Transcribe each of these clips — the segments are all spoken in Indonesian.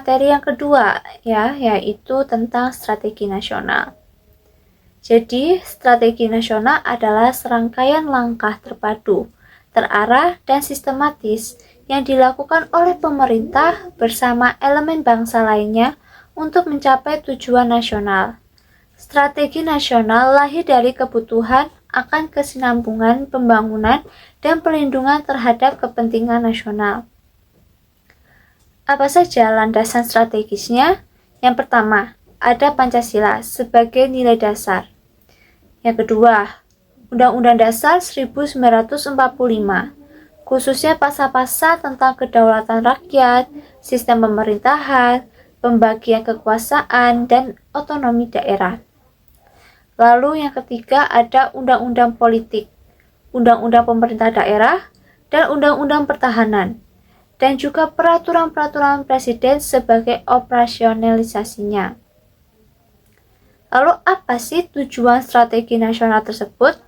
materi yang kedua ya, yaitu tentang strategi nasional. Jadi, strategi nasional adalah serangkaian langkah terpadu, terarah, dan sistematis yang dilakukan oleh pemerintah bersama elemen bangsa lainnya untuk mencapai tujuan nasional. Strategi nasional lahir dari kebutuhan akan kesinambungan pembangunan dan perlindungan terhadap kepentingan nasional. Apa saja landasan strategisnya? Yang pertama, ada Pancasila sebagai nilai dasar. Yang kedua, Undang-Undang Dasar 1945, khususnya pasal-pasal tentang kedaulatan rakyat, sistem pemerintahan, pembagian kekuasaan, dan otonomi daerah. Lalu yang ketiga ada Undang-Undang Politik, Undang-Undang Pemerintah Daerah, dan Undang-Undang Pertahanan, dan juga peraturan-peraturan presiden sebagai operasionalisasinya. Lalu apa sih tujuan strategi nasional tersebut?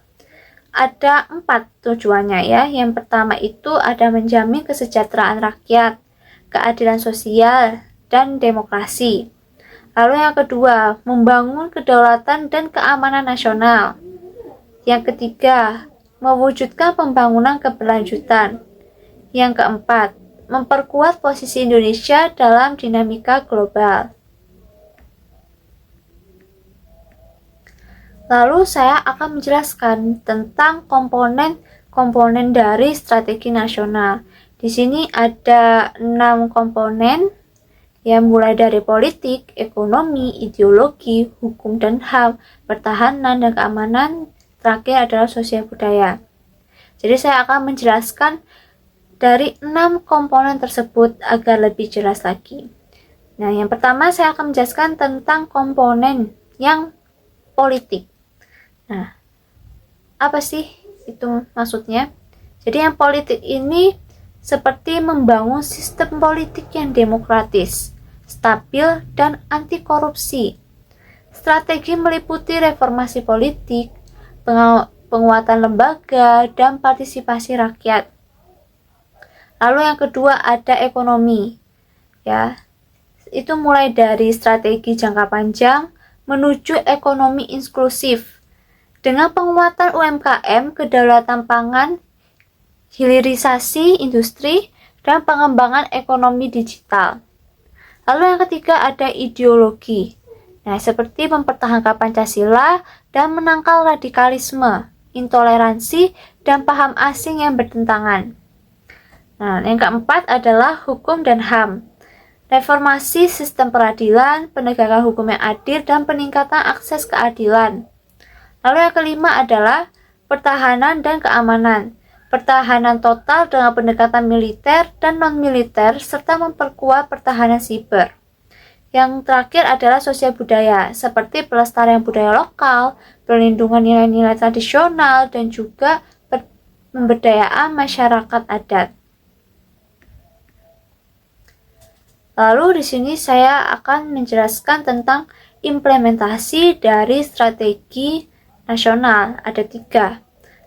Ada 4 tujuannya ya. Yang pertama itu ada menjamin kesejahteraan rakyat, keadilan sosial, dan demokrasi. Lalu yang kedua, membangun kedaulatan dan keamanan nasional. Yang ketiga, mewujudkan pembangunan keberlanjutan. Yang keempat, memperkuat posisi Indonesia dalam dinamika global. Lalu saya akan menjelaskan tentang komponen-komponen dari strategi nasional. Di sini ada 6 komponen, yang mulai dari politik, ekonomi, ideologi, hukum dan HAM, pertahanan dan keamanan, terakhir adalah sosial budaya. Jadi saya akan menjelaskan dari 6 komponen tersebut agar lebih jelas lagi. Nah, yang pertama saya akan menjelaskan tentang komponen yang politik. Nah, apa sih itu maksudnya? Jadi yang politik ini seperti membangun sistem politik yang demokratis, stabil, dan anti korupsi. Strategi meliputi reformasi politik, penguatan lembaga, dan partisipasi rakyat. Lalu yang kedua ada ekonomi. Ya. Itu mulai dari strategi jangka panjang menuju ekonomi inklusif. Dengan penguatan UMKM, kedaulatan pangan, hilirisasi industri, dan pengembangan ekonomi digital. Lalu yang ketiga ada ideologi. Nah, seperti mempertahankan Pancasila dan menangkal radikalisme, intoleransi, dan paham asing yang bertentangan. Nah, yang keempat adalah hukum dan HAM. Reformasi sistem peradilan, penegakan hukum yang adil, dan peningkatan akses keadilan. Lalu yang kelima adalah pertahanan dan keamanan. Pertahanan total dengan pendekatan militer dan non-militer, serta memperkuat pertahanan siber. Yang terakhir adalah sosial budaya, seperti pelestarian budaya lokal, perlindungan nilai-nilai tradisional, dan juga pemberdayaan masyarakat adat. Lalu di sini saya akan menjelaskan tentang implementasi dari strategi nasional. Ada 3.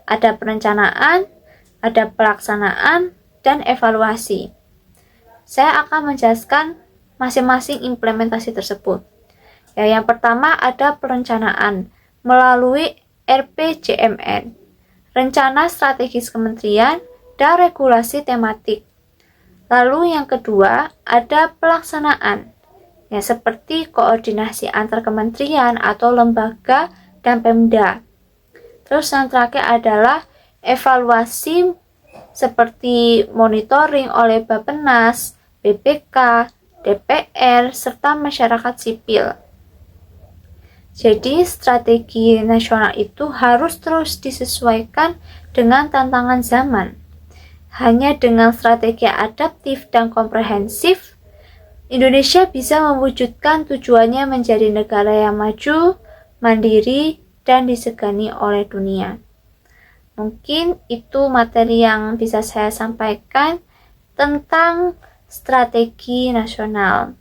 Ada perencanaan, ada pelaksanaan, dan evaluasi. Saya akan menjelaskan masing-masing implementasi tersebut. Ya, yang pertama ada perencanaan melalui RPJMN, rencana strategis kementerian, dan regulasi tematik. Lalu yang kedua ada pelaksanaan, ya seperti koordinasi antar kementerian atau lembaga dan Pemda. Terus yang terakhir adalah evaluasi seperti monitoring oleh Bappenas, BPK, DPR, serta masyarakat sipil. Jadi strategi nasional itu harus terus disesuaikan dengan tantangan zaman. Hanya dengan strategi adaptif dan komprehensif, Indonesia bisa mewujudkan tujuannya menjadi negara yang maju, mandiri, dan disegani oleh dunia. Mungkin itu materi yang bisa saya sampaikan tentang strategi nasional.